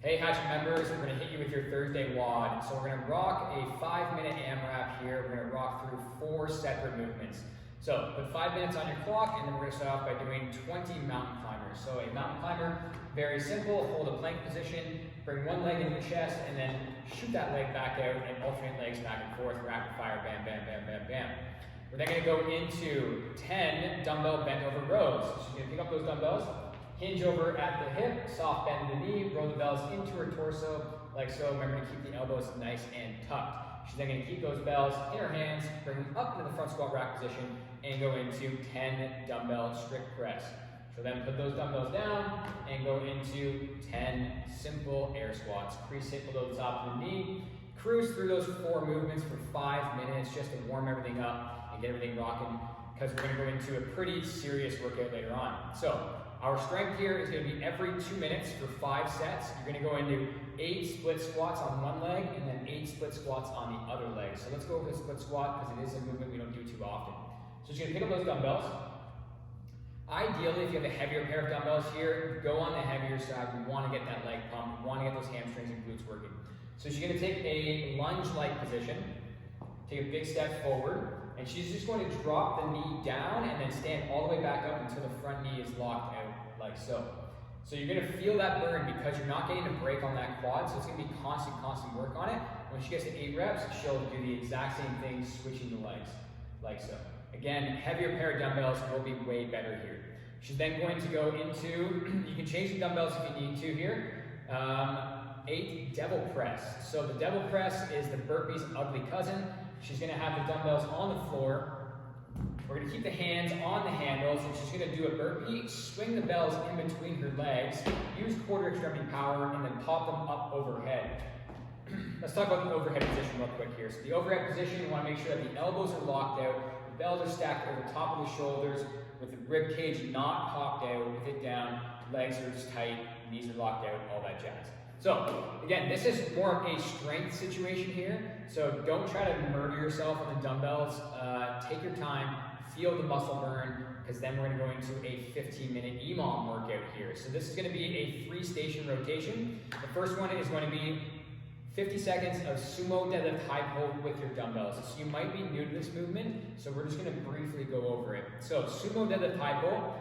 Hey Hatchet members, we're going to hit you with your Thursday WOD. So we're going to rock a 5-minute AMRAP here. We're going to rock through 4 separate movements. So put 5 minutes on your clock, and then we're going to start off by doing 20 mountain climbers. So a mountain climber, very simple, hold a plank position, bring one leg into the chest, and then shoot that leg back out and alternate legs back and forth, rapid fire, bam, bam, bam, bam, bam. We're then going to go into 10 dumbbell bent over rows. So she's going to pick up those dumbbells, hinge over at the hip, soft bend in the knee, roll the bells into her torso, like so. Remember to keep the elbows nice and tucked. She's then going to keep those bells in her hands, bring them up into the front squat rack position, and go into 10 dumbbell strict press. She'll then put those dumbbells down and go into 10 simple air squats. Crease hip below the top of the knee. Cruise through those 4 movements for 5 minutes just to warm everything up and get everything rocking, because we're going to go into a pretty serious workout later on. So our strength here is going to be every 2 minutes for 5 sets. You're going to go into 8 split squats on one leg and then 8 split squats on the other leg. So let's go over the split squat because it is a movement we don't do too often. So you're going to pick up those dumbbells. Ideally, if you have a heavier pair of dumbbells here, go on the heavier side. We want to get that leg pump. We want to get those hamstrings and glutes working. So she's going to take a lunge-like position, take a big step forward, and she's just going to drop the knee down and then stand all the way back up until the front knee is locked out, like so. So you're going to feel that burn because you're not getting a break on that quad, so it's going to be constant work on it. When she gets to 8 reps, she'll do the exact same thing, switching the legs, like so. Again, heavier pair of dumbbells will be way better here. She's then going to go into, you can change the dumbbells if you need to here, 8 devil press. So the devil press is the burpee's ugly cousin. She's going to have the dumbbells on the floor. We're going to keep the hands on the handles, and she's going to do a burpee, swing the bells in between her legs, use quarter extremity power, and then pop them up overhead. Let's talk about the overhead position real quick here. So the overhead position, you want to make sure that the elbows are locked out, the bells are stacked over top of the shoulders, with the rib cage not popped out, with it down, legs are just tight, knees are locked out, all that jazz. So again, this is more of a strength situation here, so don't try to murder yourself on the dumbbells. Take your time, feel the muscle burn, because then we're going to go into a 15-minute EMOM workout here. So this is going to be a 3-station rotation. The first one is going to be 50 seconds of sumo deadlift high pull with your dumbbells. So you might be new to this movement, so we're just going to briefly go over it. So sumo deadlift high pull.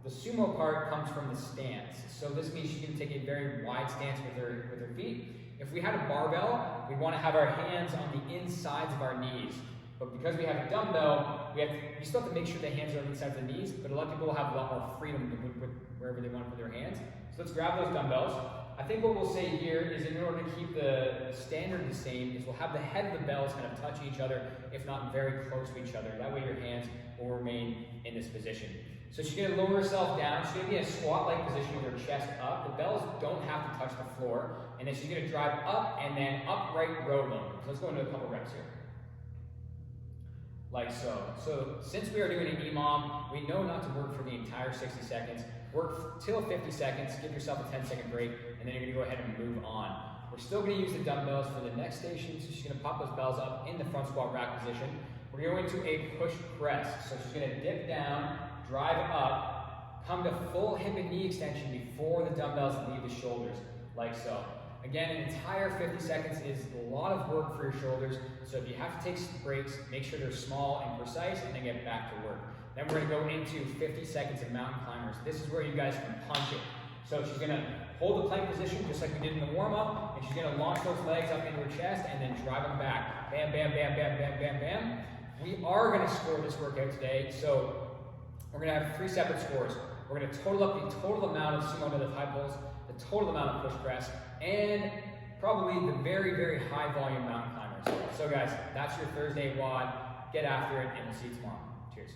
The sumo part comes from the stance. So this means she can take a very wide stance with her feet. If we had a barbell, we want to have our hands on the insides of our knees. But because we have a dumbbell, we still have to make sure the hands are on the insides of the knees, but a lot of people will have a lot more freedom with wherever they want to put their hands. So let's grab those dumbbells. I think what we'll say here is, in order to keep the standard the same, is we'll have the head of the bells kind of touch each other, if not very close to each other. That way your hands will remain in this position. So she's going to lower herself down. She's going to be in a squat-like position with her chest up. The bells don't have to touch the floor. And then she's going to drive up and then upright row them. So let's go into a couple reps here. Like so. So since we are doing an EMOM, we know not to work for the entire 60 seconds. Work till 50 seconds, give yourself a 10-second break, and then you're going to go ahead and move on. We're still going to use the dumbbells for the next station, so she's going to pop those bells up in the front squat rack position. We're going to go into a push press. So she's going to dip down, drive up, come to full hip and knee extension before the dumbbells leave the shoulders, like so. Again, an entire 50 seconds is a lot of work for your shoulders, so if you have to take some breaks, make sure they're small and precise, and then get back to work. Then we're going to go into 50 seconds of mountain climbers. This is where you guys can punch it. So she's going to hold the plank position just like we did in the warm-up, and she's going to launch those legs up into her chest and then drive them back. Bam, bam, bam, bam, bam, bam, bam. We are going to score this workout today, so we're going to have 3 separate scores. We're going to total up the total amount of sumo deadlift high pulls, the total amount of push press, and probably the very, very high volume mountain climbers. So guys, that's your Thursday WOD. Get after it, and we'll see you tomorrow. Cheers.